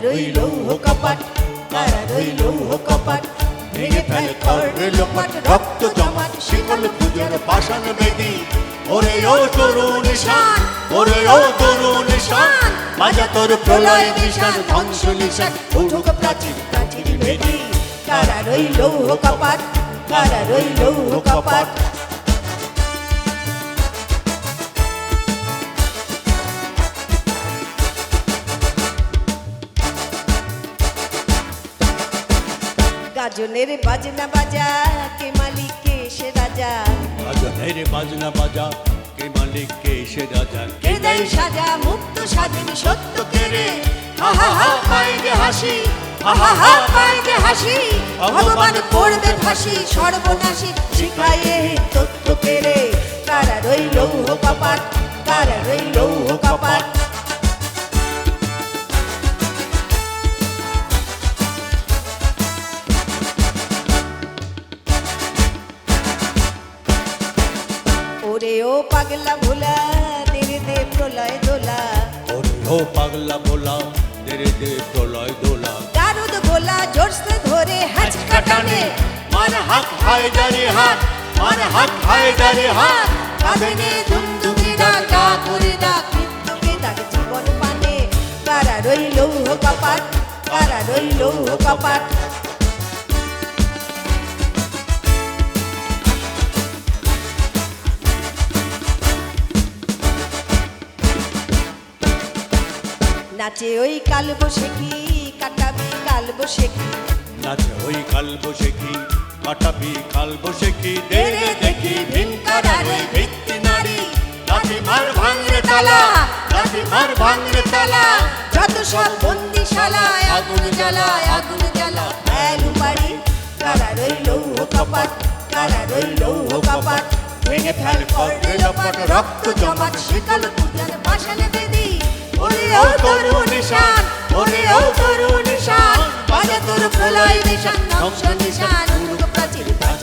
কারারই লৌহ কপাট, কারারই লৌহ কপাট, ভেঙে ফেলে করে লোপাট, রক্ত জমাট শিকল পূজার পাষাণ বেদি। ওরে ও তরুণ নিশান, ওরে ও তরুণ নিশান, বাজা তোর প্রলয় নিশান, ধ্বংস নিশান উঠুক প্রাচীর প্রাচীর বেদি। কারারই লৌহ কপাট, কারারই লৌহ কপাট। গাজনের বাজনা বাজা, কে মালিক কে সে রাজা, গাজনের বাজনা বাজা, কে মালিক কে সে রাজা, কে দেয় সাজা মুক্ত স্বাধীন সত্য কে রে। হা হা হা পায় যে হাসি, হা হা হা পায় যে হাসি, ভগবান করবে ফাঁসি সর্বনাশী শিখায় এই তত্ত্ব কে রে। কারারই লৌহ কপাট, কারারই লৌহ কপাট। ওরে ও পাগলা ভোলা, তেরে দে প্রলয় দোলা, ওরে ও পাগলা ভোলা, তেরে দে প্রলয় দোলা। দারুদ গোলা জোরসে ধরে হাঁচ কাটানে, মার হাত হায়দারি হাত, মার হাত হায়দারি হাত, কাঁধে নে দুমদুমি ডাক, ডাক করে ডাক মৃত্যুকে ডাক জীবন পানে। কারারই লৌহ কপাট, কারারই লৌহ কপাট। নাচে ওই কাল বসেকি, কাটাবি কাল বসেকি, নাচে ওই কাল বসেকি, কাটাবি কাল বসেকি। দে রে দেখি ভীমকারার ওই ভিত্তি নারী, লাঠি মার ভাঙরে তালা, লাঠি মার ভাঙরে তালা। যত সব বন্দিশালায় আগুন জ্বালায়, আগুন জ্বালা এলু বাড়ি। কারারই লৌহ কপাট, কারারই লৌহ কপাট, ভেঙে ফেল করে লোপাট, রক্ত জমাট শিকল পূজার পাষাণে বেদি। ওরে ও তরুণ নিশান, ওরে ও তরুণ নিশান, বাজা তোর প্রলয় নিশান, ধ্বংস নিশান উঠুক প্রাচীর প্রাচীর